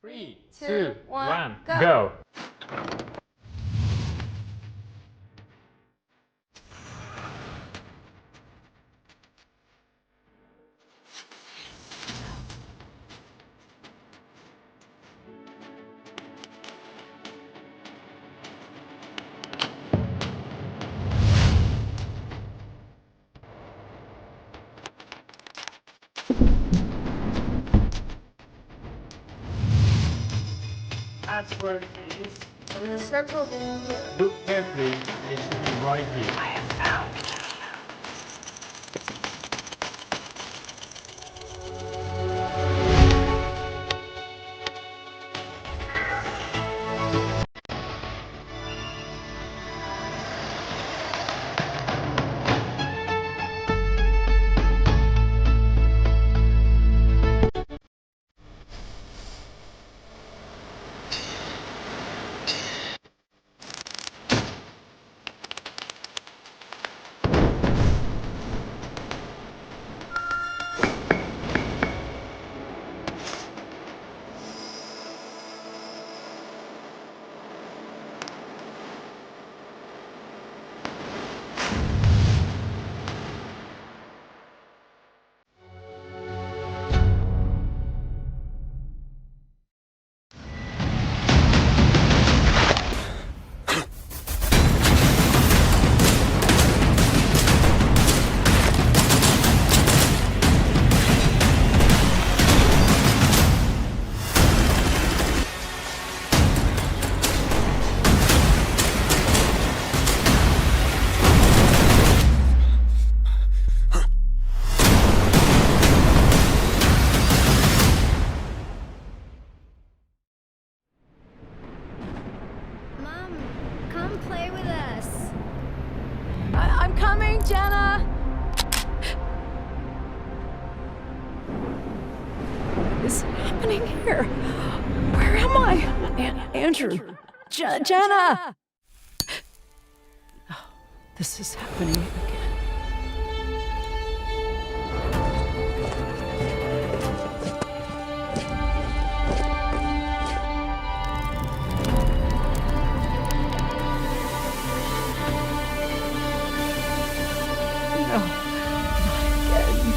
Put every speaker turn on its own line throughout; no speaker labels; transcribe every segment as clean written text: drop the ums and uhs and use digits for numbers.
3, 2, 1, go! That's where it is.
In the circle.
Look carefully, it should be right here.
I have found it.
Jenna! Oh, this is happening again. No, not again.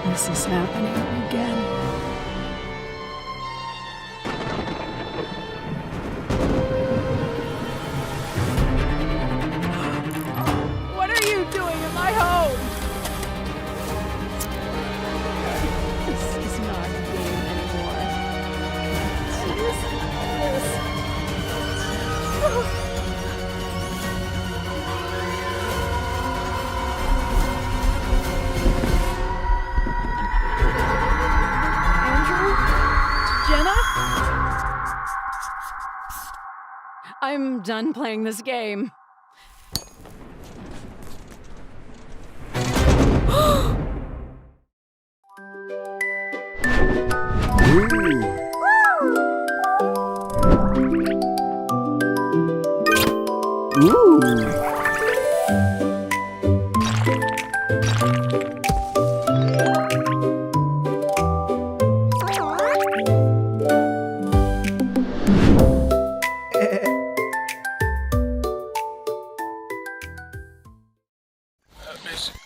This is happening again. What are you doing in my home? This is not a game anymore. What is this? Jenna? I'm done playing this game.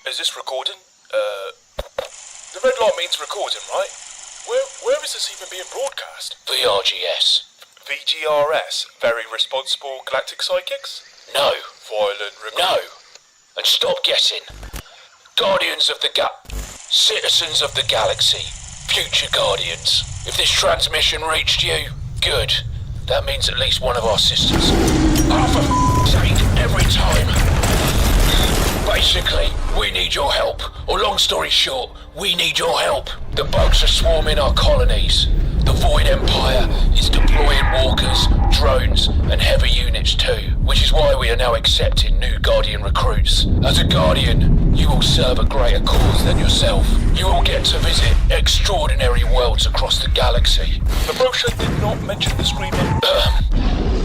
Is this recording? The red light means recording, right? Where is this even being broadcast?
VRGS.
VGRS? Very Responsible Galactic Psychics?
No.
Violent
No. And stop guessing. Guardians of the Citizens of the Galaxy. Future Guardians. If this transmission reached you, good. That means at least one of our sisters. Oh, for f***'s sake, every time. Basically, we need your help. Or long story short, we need your help. The bugs are swarming our colonies. The Void Empire is deploying walkers, drones, and heavy units too, which is why we are now accepting new Guardian recruits. As a Guardian, you will serve a greater cause than yourself. You will get to visit extraordinary worlds across the galaxy.
The brochure did not mention the screaming.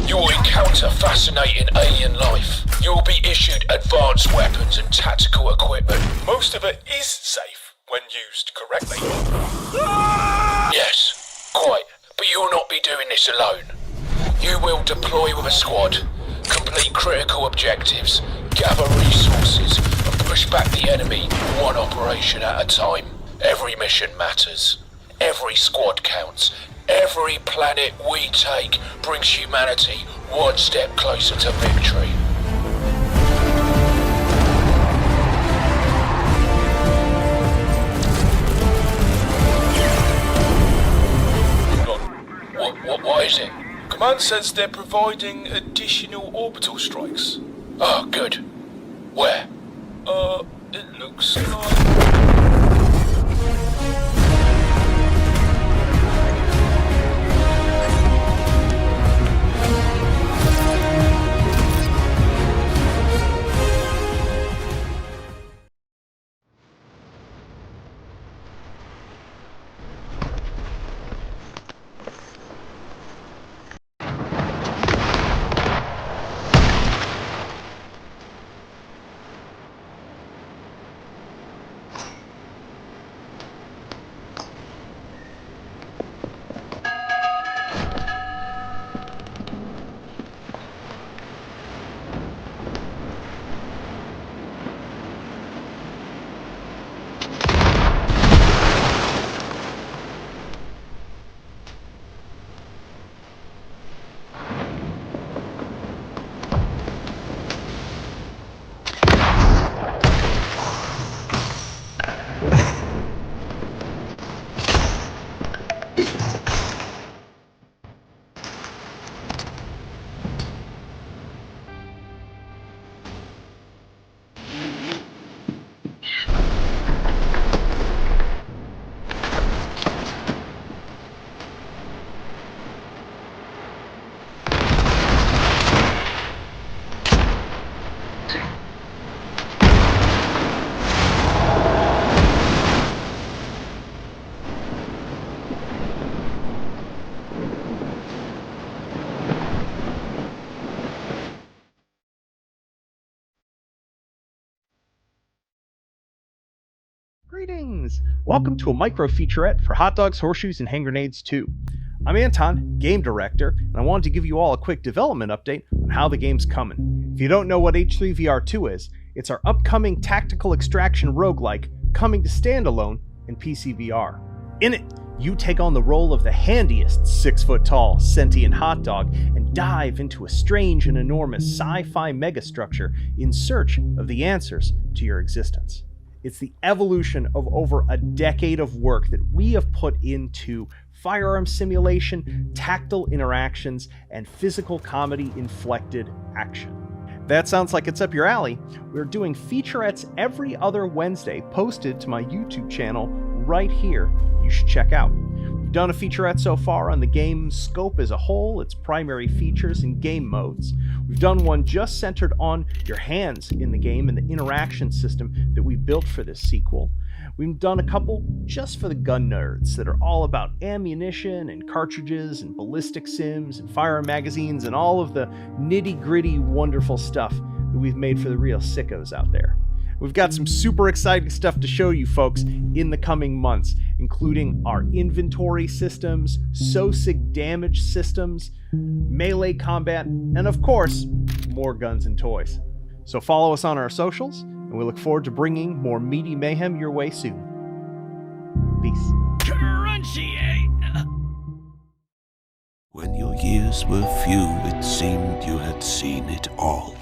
You will encounter fascinating alien life. You will be issued advanced weapons and tactical equipment.
Most of it is safe when used correctly.
Yes, quite. But you will not be doing this alone. You will deploy with a squad, complete critical objectives, gather resources, and push back the enemy one operation at a time. Every mission matters. Every squad counts. Every planet we take brings humanity one step closer to victory. What is it?
Command says they're providing additional orbital strikes.
Oh, good. Where?
It looks like...
Greetings! Welcome to a micro featurette for Hot Dogs, Horshoes, and Hand Grenades 2. I'm Anton, Game Director, and I wanted to give you all a quick development update on how the game's coming. If you don't know what H3VR2 is, it's our upcoming tactical extraction roguelike coming to standalone in PC VR. In it, you take on the role of the handiest 6-foot-tall sentient hot dog and dive into a strange and enormous sci-fi megastructure in search of the answers to your existence. It's the evolution of over a decade of work that we have put into firearm simulation, tactile interactions, and physical comedy-inflected action. That sounds like it's up your alley. We're doing featurettes every other Wednesday posted to my YouTube channel right here. You should check out. We've done a featurette so far on the game's scope as a whole, its primary features and game modes. We've done one just centered on your hands in the game and the interaction system that we built for this sequel. We've done a couple just for the gun nerds that are all about ammunition and cartridges and ballistic sims and firearm magazines and all of the nitty-gritty wonderful stuff that we've made for the real sickos out there. We've got some super exciting stuff to show you folks in the coming months, including our inventory systems, SOSIG damage systems, melee combat, and of course, more guns and toys. So follow us on our socials, and we look forward to bringing more meaty mayhem your way soon. Peace.
Crunchy, eh?
When your years were few, it seemed you had seen it all.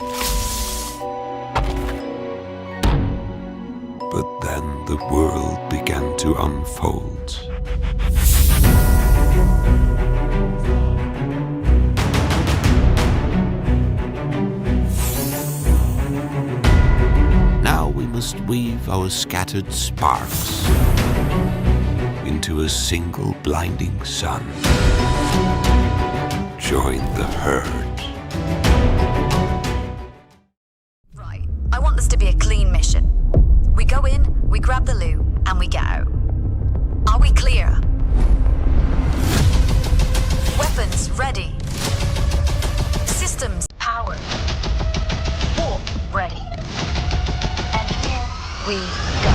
But then the world began to unfold. Now we must weave our scattered sparks in into a single blinding sun. Join the herd.
Right. I want this to be a clean mission. We go in, we grab the loot, and we get out. Are we clear? Weapons ready. Systems powered. Warp ready. And here we go.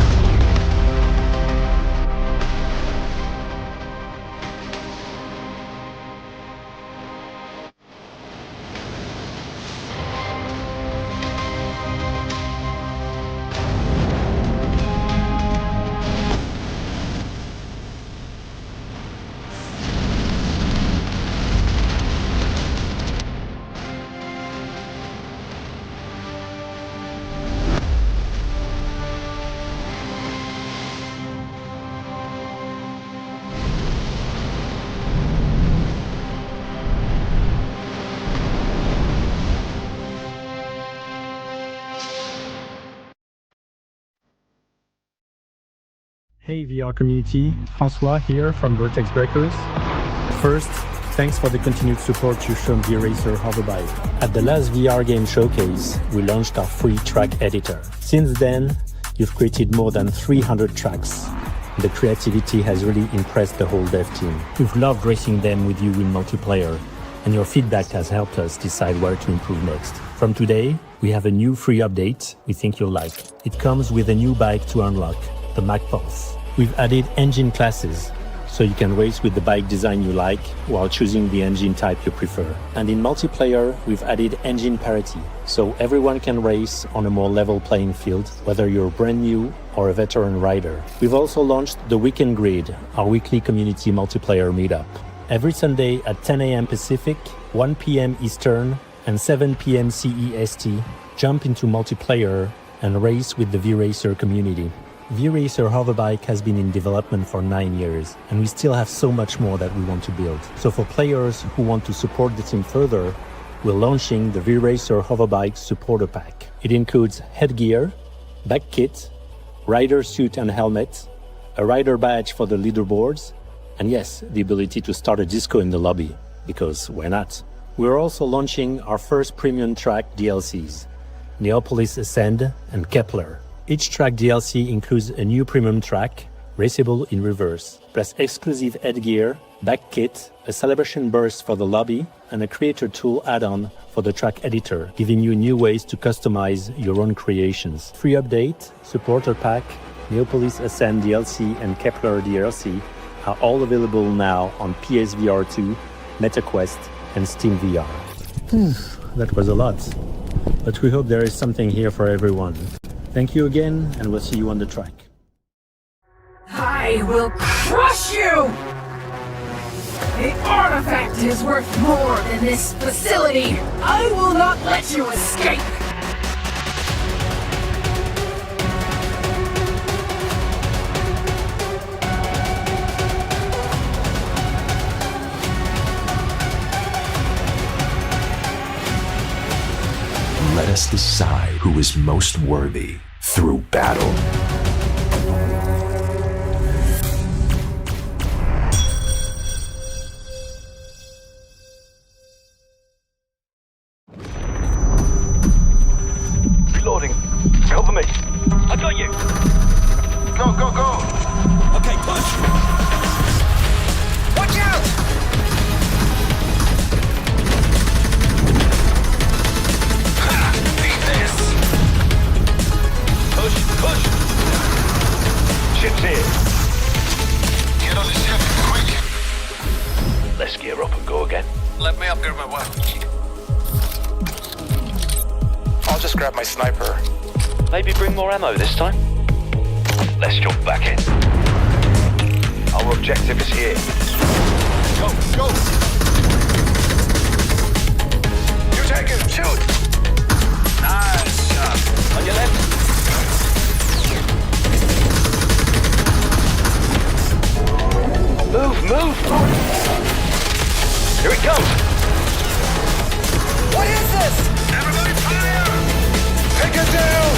Hey VR community, François here from Vertex Breakers. First, thanks for the continued support you've shown VRacer Hoverbike. At the last VR game showcase, we launched our free track editor. Since then, you've created more than 300 tracks. The creativity has really impressed the whole dev team. We've loved racing them with you in multiplayer, and your feedback has helped us decide where to improve next. From today, we have a new free update we think you'll like. It comes with a new bike to unlock, the MacPulse. We've added engine classes, so you can race with the bike design you like while choosing the engine type you prefer. And in multiplayer, we've added engine parity, so everyone can race on a more level playing field, whether you're brand new or a veteran rider. We've also launched the Weekend Grid, our weekly community multiplayer meetup. Every Sunday at 10 a.m. Pacific, 1 p.m. Eastern, and 7 p.m. CEST, jump into multiplayer and race with the VRacer community. VRacer Hoverbike has been in development for 9 years, and we still have so much more that we want to build. So for players who want to support the team further, we're launching the VRacer Hoverbike Supporter Pack. It includes headgear, back kit, rider suit and helmet, a rider badge for the leaderboards, and yes, the ability to start a disco in the lobby, because why not? We're also launching our first premium track DLCs, Neopolis Ascend and Kepler. Each track DLC includes a new premium track, raceable in reverse, plus exclusive headgear, back kit, a celebration burst for the lobby, and a creator tool add-on for the track editor, giving you new ways to customize your own creations. Free update, supporter pack, Neopolis Ascend DLC, and Kepler DLC are all available now on PSVR 2, MetaQuest, and Steam VR. That was a lot, but we hope there is something here for everyone. Thank you again, and we'll see you on the track.
I will crush you! The artifact is worth more than this facility! I will not let you escape!
Let us decide who is most worthy through battle.
Reloading. Cover me. I got you. Go, go, go. Okay, push. Watch out! Push, push! Ship's here. Get on this ship, quick! Let's gear up and go again. Let me upgrade my weapon.
I'll just grab my sniper.
Maybe bring more ammo this time? Let's jump back in. Our objective is here. Go, go!
You take it, shoot!
Nice shot. On your left. Move, move! Here it comes!
What is this?
Everybody fire! Take it down!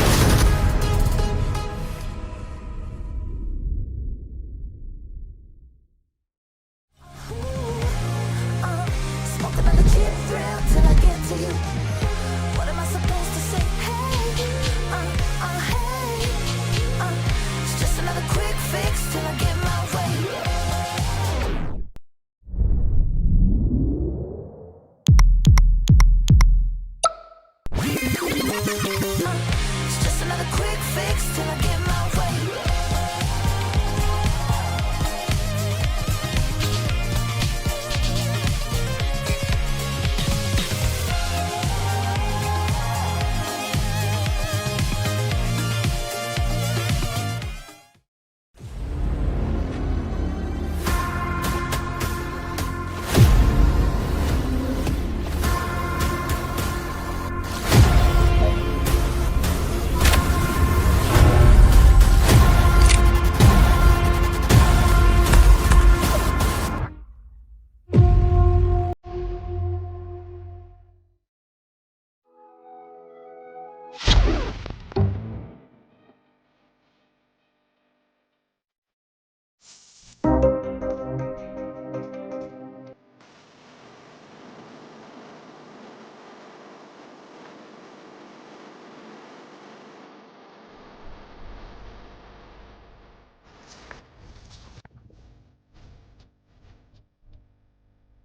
It's just another quick fix till I get my way.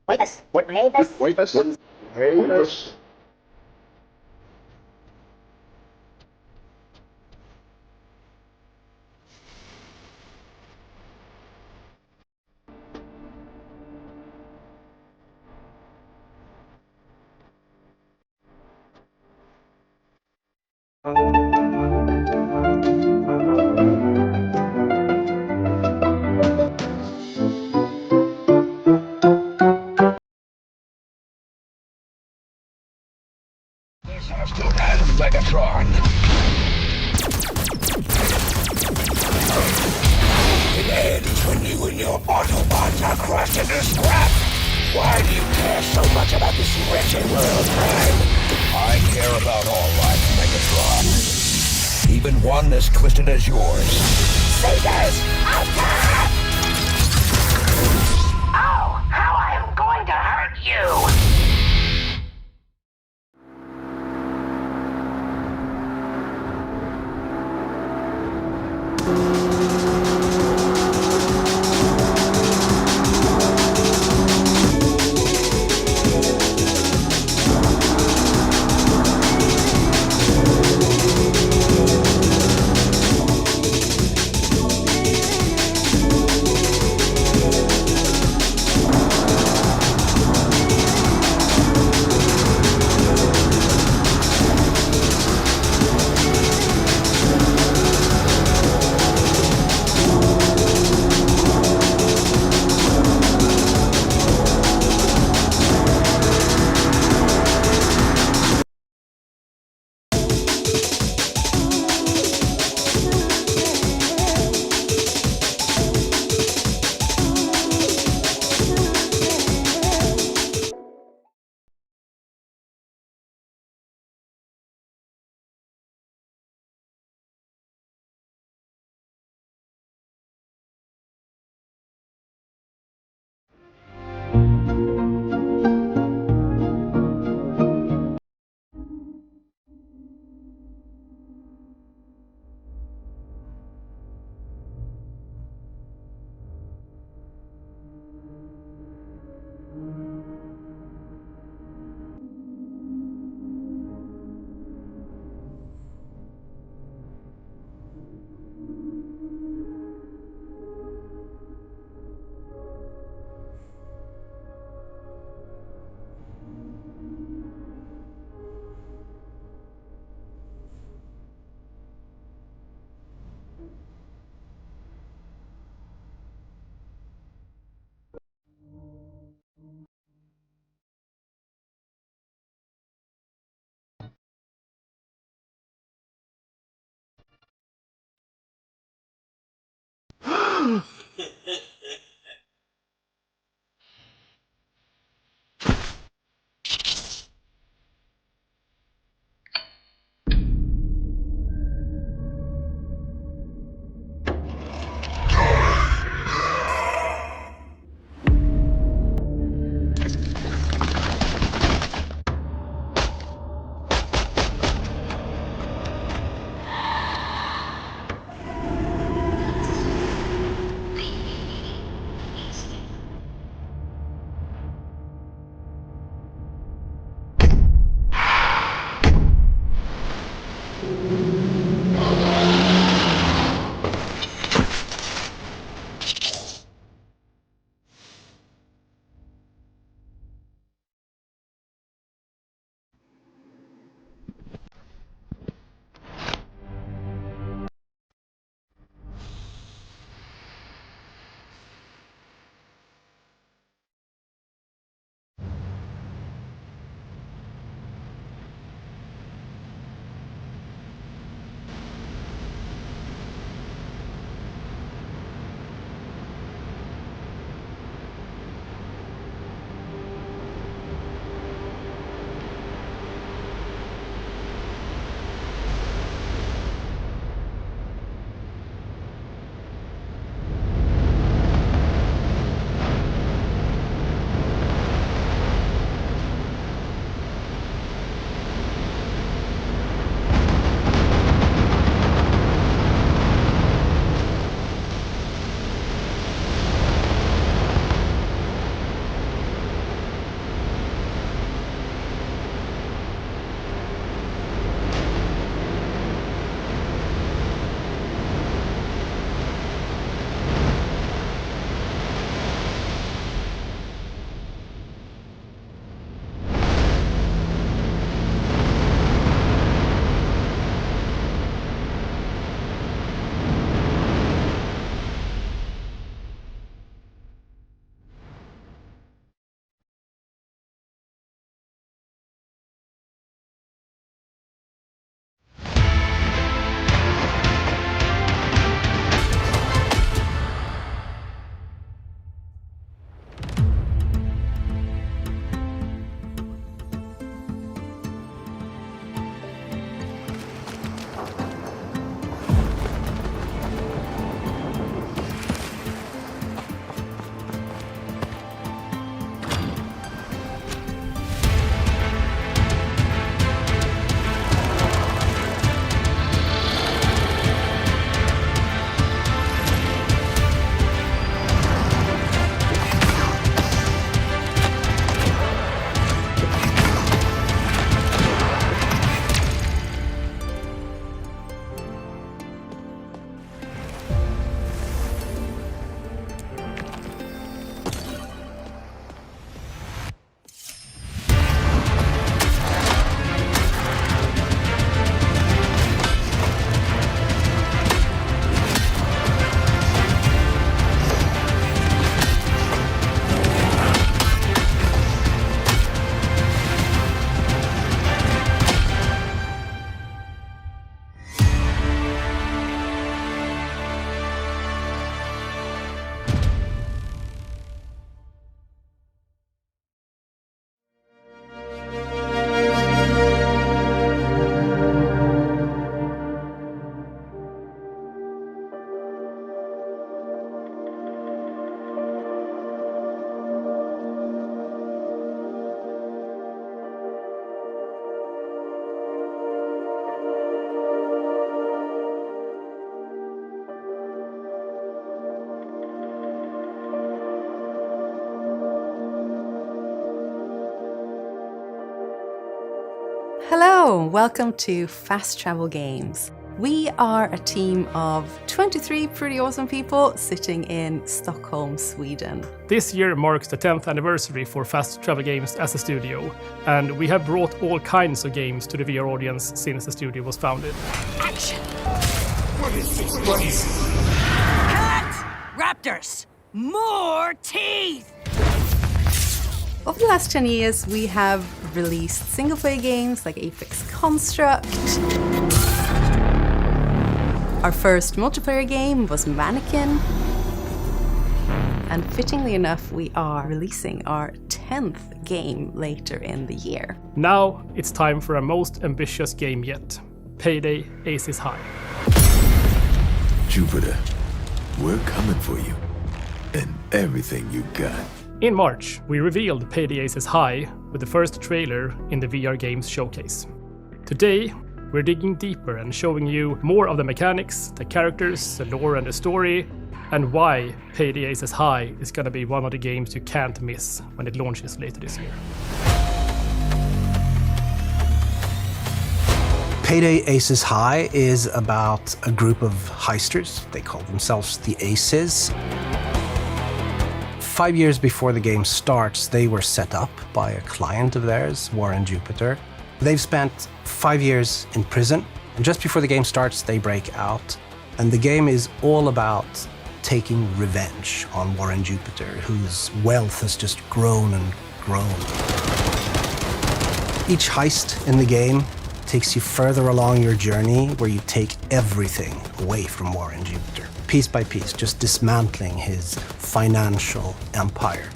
Wait us.
Megatron. It ends when you and your Autobots are crushed into scrap. Why do you care so much about this wretched world, Prime? I care about all life, Megatron. Even one as twisted as yours. Saviors, attack! Oh, how I am going to hurt you!
Hello, welcome to Fast Travel Games. We are a team of 23 pretty awesome people sitting in Stockholm, Sweden.
This year marks the 10th anniversary for Fast Travel Games as a studio, and we have brought all kinds of games to the VR audience since the studio was founded.
Action!
What is this place?
Cut! Raptors! More teeth!
Over the last 10 years, we have released single-player games like Apex Construct. Our first multiplayer game was Mannequin. And fittingly enough, we are releasing our 10th game later in the year.
Now it's time for our most ambitious game yet, Payday Aces High.
Jupiter, we're coming for you. And everything you got.
In March, we revealed Payday Aces High with the first trailer in the VR Games showcase. Today, we're digging deeper and showing you more of the mechanics, the characters, the lore and the story, and why Payday Aces High is gonna be one of the games you can't miss when it launches later this year.
Payday Aces High is about a group of heisters. They call themselves the Aces. 5 years before the game starts, they were set up by a client of theirs, Warren Jupiter. They've spent 5 years in prison, and just before the game starts, they break out. And the game is all about taking revenge on Warren Jupiter, whose wealth has just grown and grown. Each heist in the game takes you further along your journey, where you take everything away from Warren Jupiter, piece by piece, just dismantling his financial empire.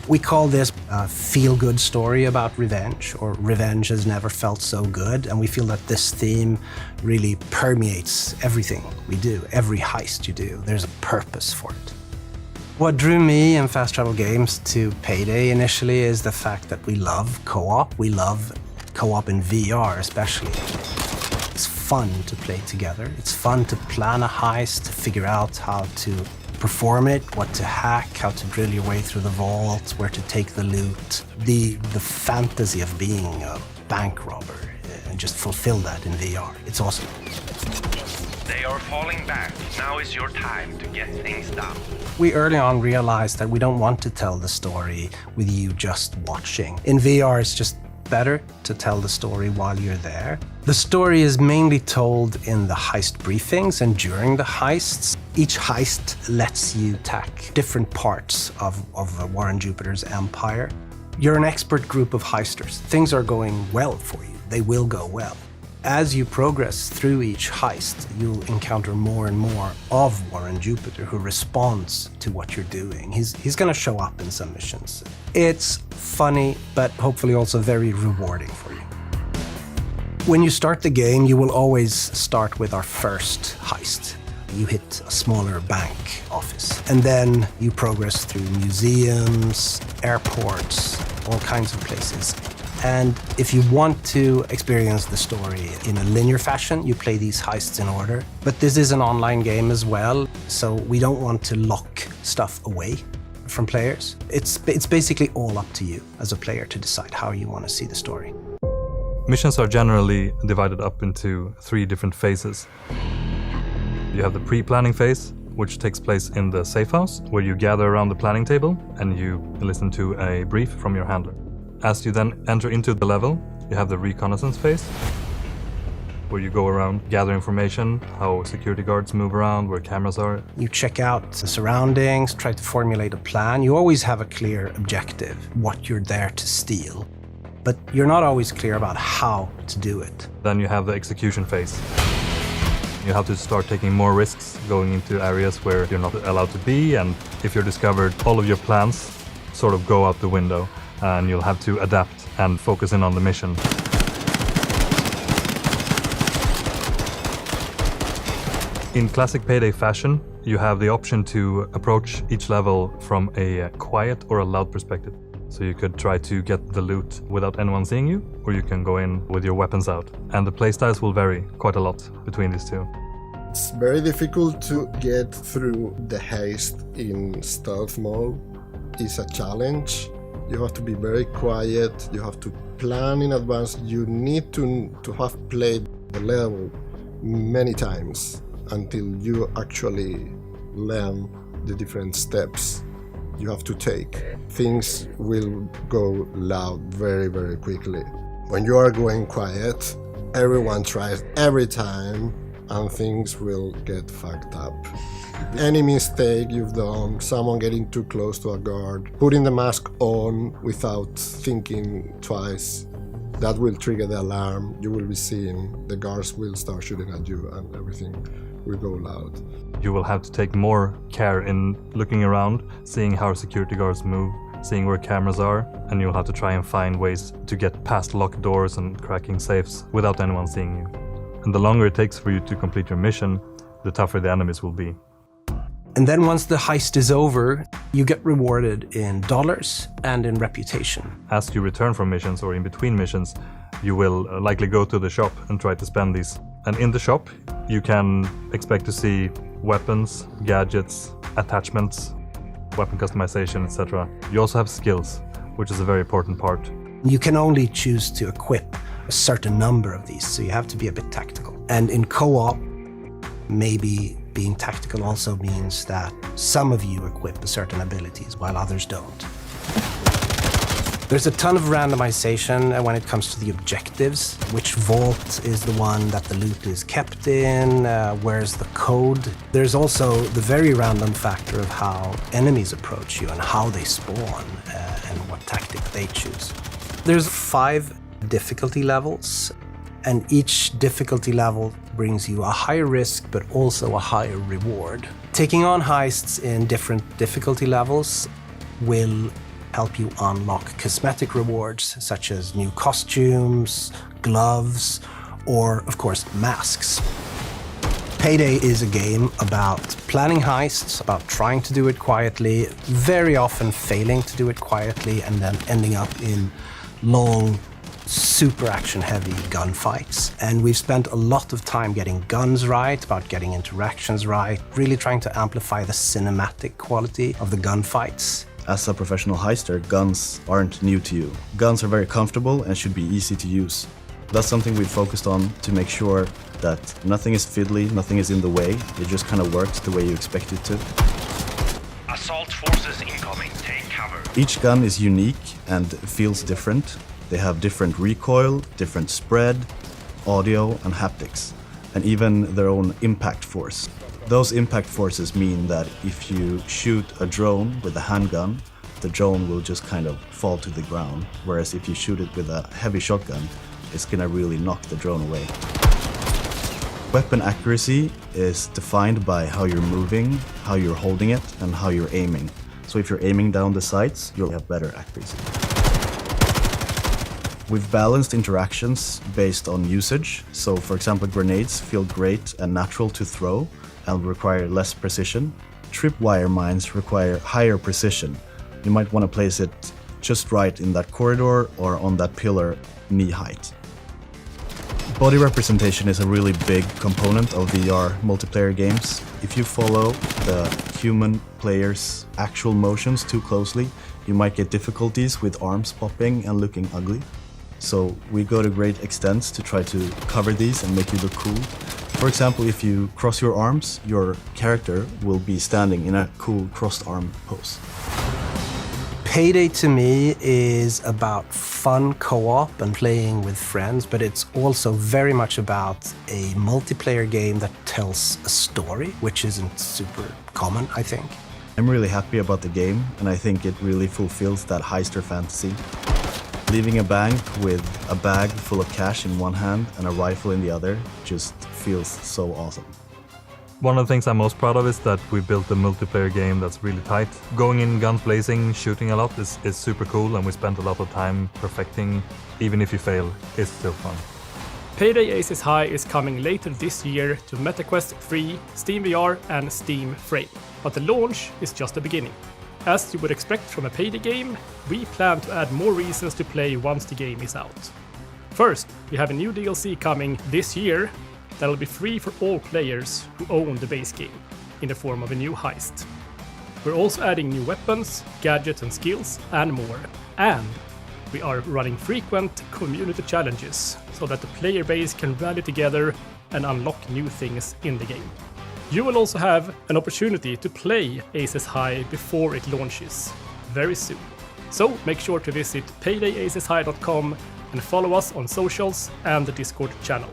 We call this a feel-good story about revenge, or revenge has never felt so good, and we feel that this theme really permeates everything we do, every heist you do. There's a purpose for it. What drew me and Fast Travel Games to Payday initially is the fact that we love co-op. We love co-op in VR especially. It's fun to play together. It's fun to plan a heist, to figure out how to perform it, what to hack, how to drill your way through the vault, where to take the loot. The fantasy of being a bank robber, and just fulfill that in VR. It's awesome.
They are falling back. Now is your time to get things done.
We early on realized that we don't want to tell the story with you just watching. In VR, it's just better to tell the story while you're there. The story is mainly told in the heist briefings and during the heists. Each heist lets you attack different parts of Warren Jupiter's empire. You're an expert group of heisters. Things are going well for you. They will go well. As you progress through each heist, you'll encounter more and more of Warren Jupiter, who responds to what you're doing. He's gonna show up in some missions. It's funny, but hopefully also very rewarding for you. When you start the game, you will always start with our first heist. You hit a smaller bank office, and then you progress through museums, airports, all kinds of places. And if you want to experience the story in a linear fashion, you play these heists in order. But this is an online game as well, so we don't want to lock stuff away from players. It's basically all up to you as a player to decide how you want to see the story.
Missions are generally divided up into 3 different phases. You have the pre-planning phase, which takes place in the safe house, where you gather around the planning table and you listen to a brief from your handler. As you then enter into the level, you have the reconnaissance phase, where you go around, gather information, how security guards move around, where cameras are.
You check out the surroundings, try to formulate a plan. You always have a clear objective, what you're there to steal. But you're not always clear about how to do it.
Then you have the execution phase. You have to start taking more risks, going into areas where you're not allowed to be, and if you're discovered, all of your plans sort of go out the window, and you'll have to adapt and focus in on the mission. In classic Payday fashion, you have the option to approach each level from a quiet or a loud perspective. So you could try to get the loot without anyone seeing you, or you can go in with your weapons out. And the playstyles will vary quite a lot between these two.
It's very difficult to get through the heist in stealth mode. It's a challenge. You have to be very quiet. You have to plan in advance. You need to have played the level many times until you actually learn the different steps you have to take. Things will go loud very, very quickly. When you are going quiet, everyone tries every time and things will get fucked up. Any mistake you've done, someone getting too close to a guard, putting the mask on without thinking twice, that will trigger the alarm. You will be seen, the guards will start shooting at you and everything will go loud.
You will have to take more care in looking around, seeing how security guards move, seeing where cameras are, and you'll have to try and find ways to get past locked doors and cracking safes without anyone seeing you. And the longer it takes for you to complete your mission, the tougher the enemies will be.
And then once the heist is over, you get rewarded in dollars and in reputation.
As you return from missions or in between missions, you will likely go to the shop and try to spend these. And in the shop, you can expect to see weapons, gadgets, attachments, weapon customization, etc. You also have skills, which is a very important part.
You can only choose to equip a certain number of these, so you have to be a bit tactical. And in co-op, maybe being tactical also means that some of you equip certain abilities while others don't. There's a ton of randomization when it comes to the objectives. Which vault is the one that the loot is kept in? Where's the code? There's also the very random factor of how enemies approach you and how they spawn and what tactic they choose. There's 5 difficulty levels, and each difficulty level brings you a higher risk but also a higher reward. Taking on heists in different difficulty levels will help you unlock cosmetic rewards such as new costumes, gloves, or of course masks. Payday is a game about planning heists, about trying to do it quietly, very often failing to do it quietly and then ending up in long, super action-heavy gunfights. And we've spent a lot of time getting guns right, about getting interactions right, really trying to amplify the cinematic quality of the gunfights.
As a professional heister, guns aren't new to you. Guns are very comfortable and should be easy to use. That's something we focused on to make sure that nothing is fiddly, nothing is in the way. It just kind of works the way you expect it to.
Assault forces incoming. Take cover.
Each gun is unique and feels different. They have different recoil, different spread, audio and haptics, and even their own impact force. Those impact forces mean that if you shoot a drone with a handgun, the drone will just kind of fall to the ground, whereas if you shoot it with a heavy shotgun, it's gonna really knock the drone away. Weapon accuracy is defined by how you're moving, how you're holding it, and how you're aiming. So if you're aiming down the sights, you'll have better accuracy. We've balanced interactions based on usage. So for example, grenades feel great and natural to throw and require less precision. Tripwire mines require higher precision. You might want to place it just right in that corridor or on that pillar knee height. Body representation is a really big component of VR multiplayer games. If you follow the human player's actual motions too closely, you might get difficulties with arms popping and looking ugly. So we go to great extents to try to cover these and make you look cool. For example, if you cross your arms, your character will be standing in a cool crossed arm pose.
Payday to me is about fun co-op and playing with friends, but it's also very much about a multiplayer game that tells a story, which isn't super common, I think.
I'm really happy about the game, and I think it really fulfills that heister fantasy. Leaving a bank with a bag full of cash in one hand and a rifle in the other just feels so awesome.
One of the things I'm most proud of is that we built a multiplayer game that's really tight. Going in guns blazing, shooting a lot is super cool, and we spent a lot of time perfecting. Even if you fail, it's still fun.
Payday Aces High is coming later this year to MetaQuest 3, Steam VR and Steam Frame. But the launch is just the beginning. As you would expect from a Payday game, we plan to add more reasons to play once the game is out. First, we have a new DLC coming this year that'll be free for all players who own the base game, in the form of a new heist. We're also adding new weapons, gadgets and skills, and more. And we are running frequent community challenges so that the player base can rally together and unlock new things in the game. You will also have an opportunity to play Aces High before it launches very soon. So make sure to visit paydayaceshigh.com and follow us on socials and the Discord channel.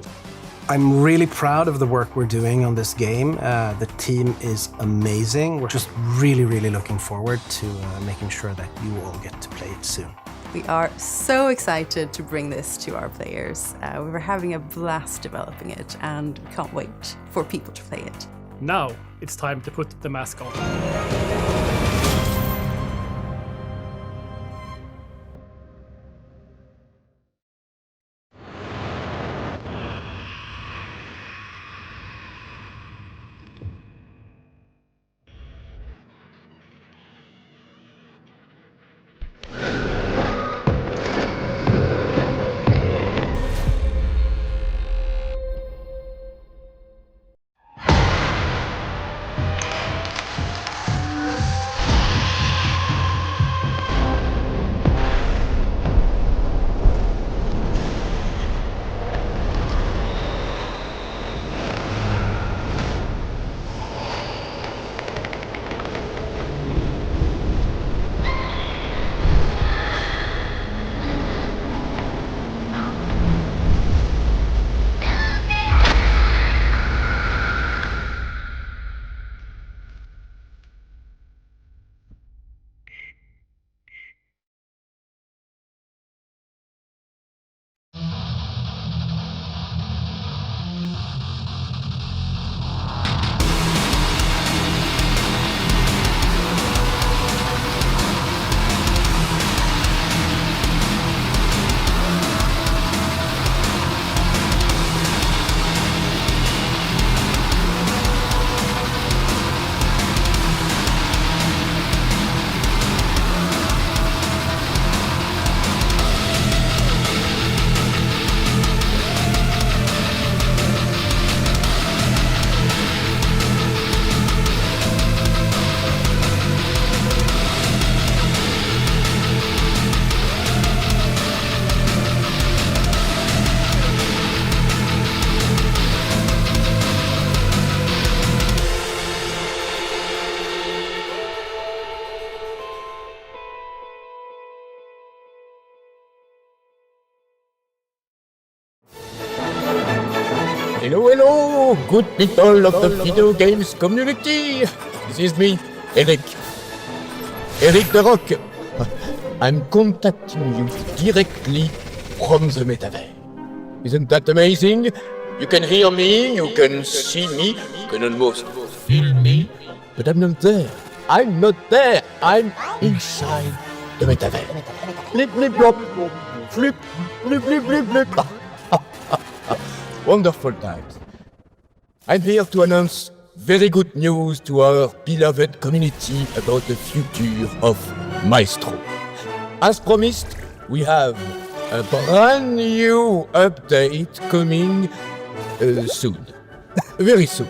I'm really proud of the work we're doing on this game. The team is amazing. We're just really looking forward to making sure that you all get to play it soon.
We are so excited to bring this to our players. We were having a blast developing it, and we can't wait for people to play it.
Now it's time to put the mask on.
Hello, good people of the video games community. This is me, Eric the Rock. I'm contacting you directly from the metaverse. Isn't that amazing? You can hear me, you can see me, you can almost feel me, but I'm not there. I'm not there. I'm inside the metaverse. Blip, blip, blop. Flip, blip, blip, blip, blip. Wonderful times. I'm here to announce very good news to our beloved community about the future of Maestro. As promised, we have a brand new update coming soon. Very soon.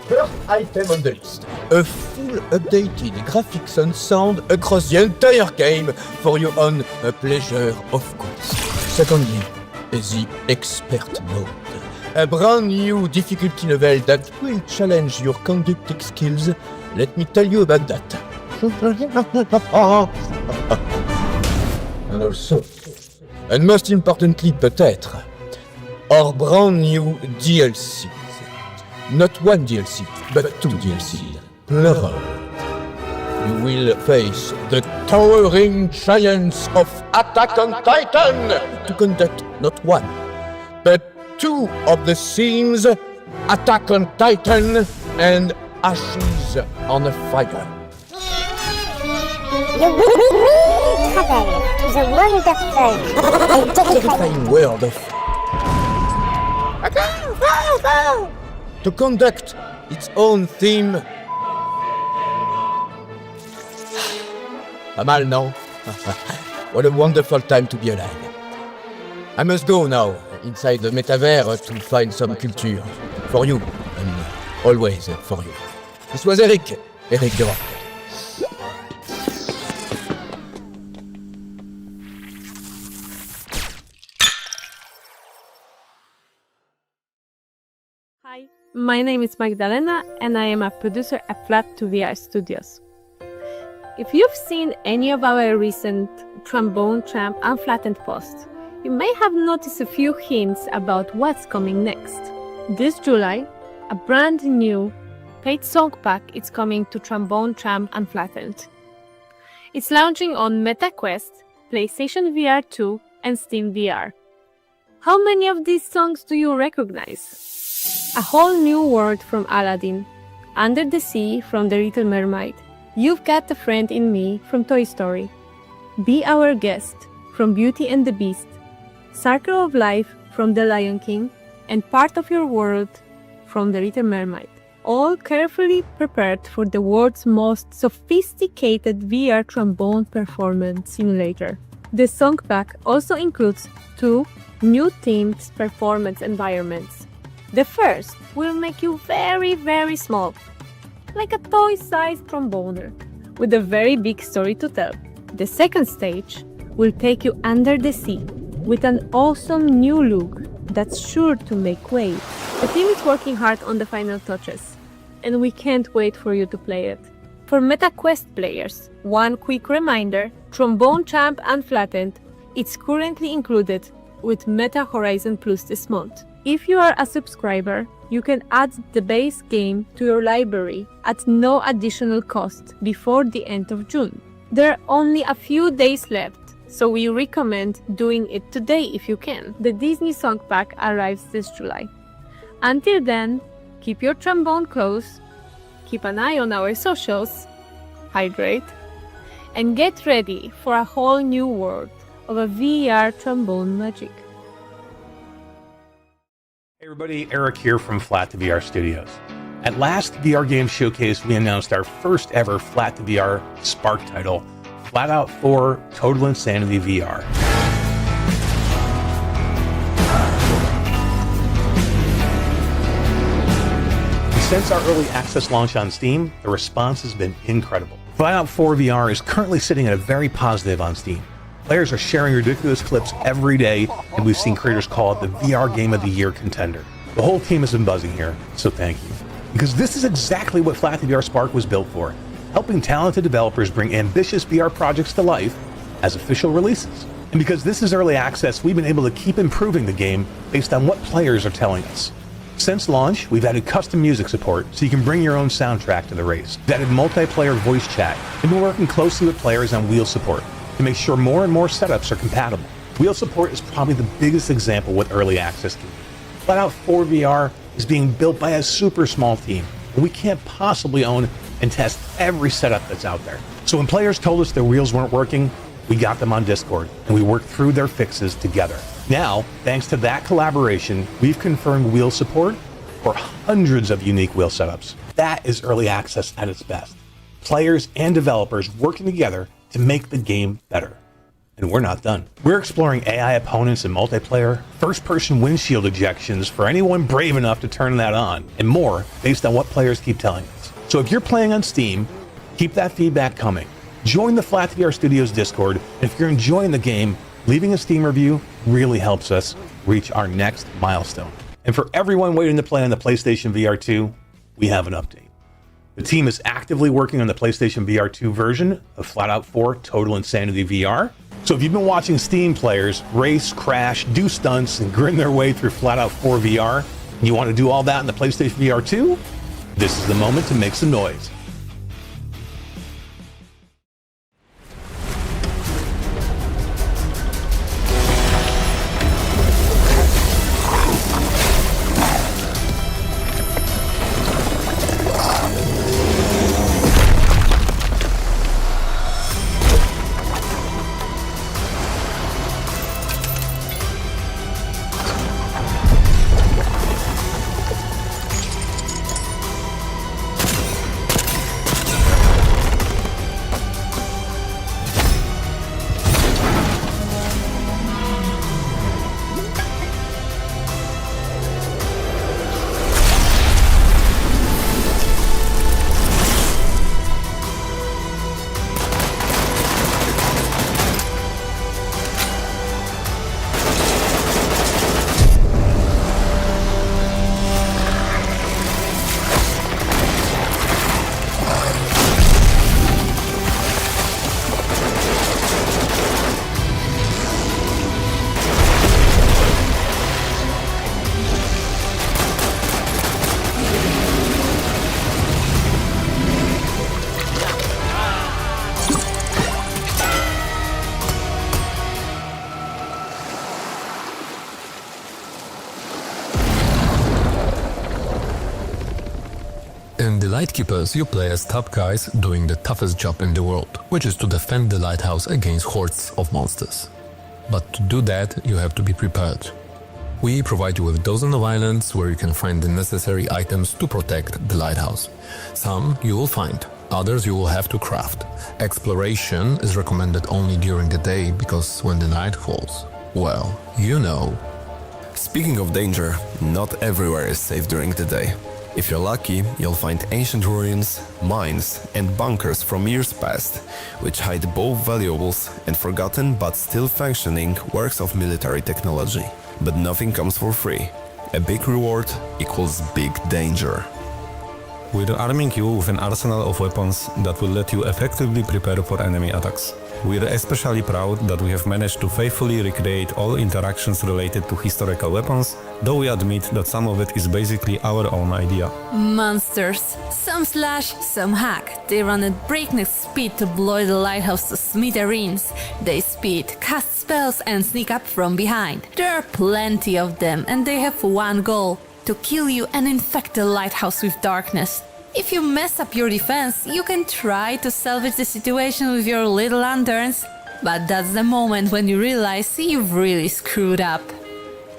First item on the list. A full updated graphics and sound across the entire game for your own pleasure, of course. Secondly, the expert mode. A brand new difficulty level that will challenge your conducting skills. Let me tell you about that. And also, and most importantly peut-être, our brand new DLCs. Not one DLC, but two DLCs. Plural. You will face the towering giants of Attack on Titan to conduct not one, but two of the scenes, Attack on Titan and Ashes on a Fire.
You will travel to the wonderful and
terrifying world of... to conduct its own theme. Pas mal, no? What a wonderful time to be alive. I must go now, inside the metaverse, to find some culture. For you, and always for you. This was Eric the Rock.
Hi, my name is Magdalena and I am a producer at Flatout VR Studios. If you've seen any of our recent Trombone, Tramp, Unflattened posts, you may have noticed a few hints about what's coming next. This July, a brand new paid song pack is coming to Trombone, Tramp, Unflattened. It's launching on MetaQuest, PlayStation VR 2, and Steam VR. How many of these songs do you recognize? A Whole New World from Aladdin, Under the Sea from The Little Mermaid, You've Got a Friend in Me from Toy Story, Be Our Guest from Beauty and the Beast, Circle of Life from The Lion King, and Part of Your World from The Little Mermaid, all carefully prepared for the world's most sophisticated VR trombone performance simulator. The song pack also includes 2 new themed performance environments. The first will make you very, very small, like a toy-sized tromboner, with a very big story to tell. The second stage will take you under the sea, with an awesome new look that's sure to make waves. The team is working hard on the final touches, and we can't wait for you to play it. For MetaQuest players, one quick reminder, Trombone, Tramp, Unflattened, it's currently included with Meta Horizon Plus this month. If you are a subscriber, you can add the base game to your library at no additional cost before the end of June. There are only a few days left, so we recommend doing it today if you can. The Disney Song Pack arrives this July. Until then, keep your trombone close, keep an eye on our socials, hydrate, and get ready for a whole new world of a VR trombone magic.
Hey everybody, Eric here from Flatout VR Studios. At last VR Game Showcase, we announced our first ever Flatout VR Spark title, Flatout 4 Total Insanity VR. Since our early access launch on Steam, the response has been incredible. Flatout 4 VR is currently sitting at a very positive on Steam. Players are sharing ridiculous clips every day, and we've seen creators call it the VR Game of the Year contender. The whole team has been buzzing here, so thank you. Because this is exactly what Flatout VR Spark was built for, helping talented developers bring ambitious VR projects to life as official releases. And because this is early access, we've been able to keep improving the game based on what players are telling us. Since launch, we've added custom music support so you can bring your own soundtrack to the race. We've added multiplayer voice chat, and been working closely with players on wheel support to make sure more and more setups are compatible. Wheel support is probably the biggest example what early access can do. Flatout 4 VR is being built by a super small team, and we can't possibly own and test every setup that's out there. So when players told us their wheels weren't working, we got them on Discord, and we worked through their fixes together. Now, thanks to that collaboration, we've confirmed wheel support for hundreds of unique wheel setups. That is early access at its best. Players and developers working together to make the game better. And we're not done. We're exploring AI opponents in multiplayer, first-person windshield ejections for anyone brave enough to turn that on, and more based on what players keep telling us. So if you're playing on Steam, keep that feedback coming. Join the Flatout VR Studios Discord, and if you're enjoying the game, leaving a Steam review really helps us reach our next milestone. And for everyone waiting to play on the PlayStation VR 2, we have an update. The team is actively working on the PlayStation VR 2 version of Flatout 4 Total Insanity VR. So if you've been watching Steam players race, crash, do stunts, and grin their way through Flatout 4 VR, and you want to do all that in the PlayStation VR 2, this is the moment to make some noise.
In the Lightkeepers, you play as top guys doing the toughest job in the world, which is to defend the lighthouse against hordes of monsters. But to do that, you have to be prepared. We provide you with dozens of islands where you can find the necessary items to protect the lighthouse. Some you will find, others you will have to craft. Exploration is recommended only during the day because when the night falls, well, you know.
Speaking of danger, not everywhere is safe during the day. If you're lucky, you'll find ancient ruins, mines and bunkers from years past, which hide both valuables and forgotten but still functioning works of military technology. But nothing comes for free. A big reward equals big danger.
We're arming you with an arsenal of weapons that will let you effectively prepare for enemy attacks. We're especially proud that we have managed to faithfully recreate all interactions related to historical weapons, though we admit that some of it is basically our own idea.
Monsters. Some slash, some hack. They run at breakneck speed to blow the lighthouse to smithereens. They speed, cast spells and sneak up from behind. There are plenty of them and they have one goal: to kill you and infect the lighthouse with darkness. If you mess up your defense, you can try to salvage the situation with your little lanterns, but that's the moment when you realize you've really screwed up.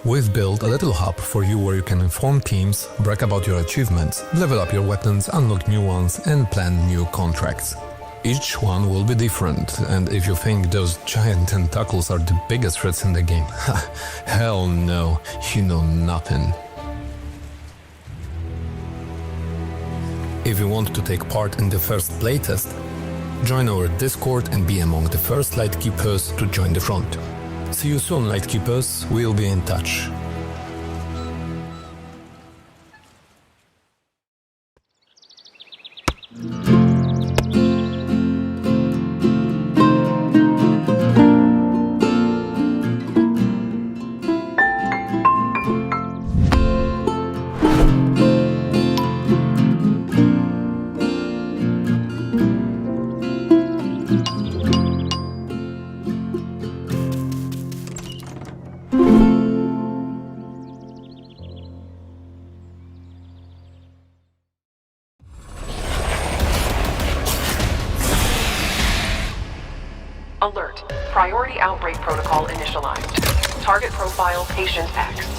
We've built a little hub for you where you can inform teams, brag about your achievements, level up your weapons, unlock new ones and plan new contracts. Each one will be different, and if you think those giant tentacles are the biggest threats in the game, hell no, you know nothing. If you want to take part in the first playtest, join our Discord and be among the first Lightkeepers to join the front. See you soon, Lightkeepers, we'll be in touch.
Alert. Priority outbreak protocol initialized. Target profile Patient X.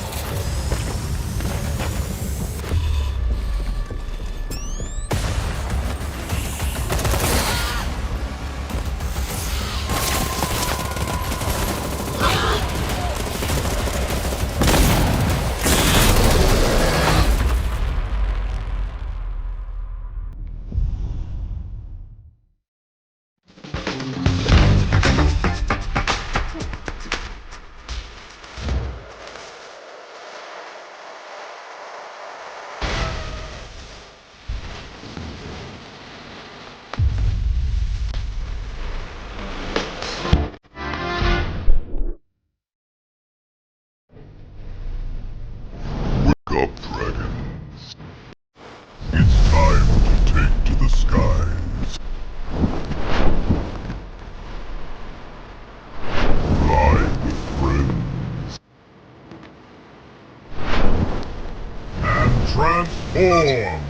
Up, dragons. It's time to take to the skies. Fly with friends. And transform!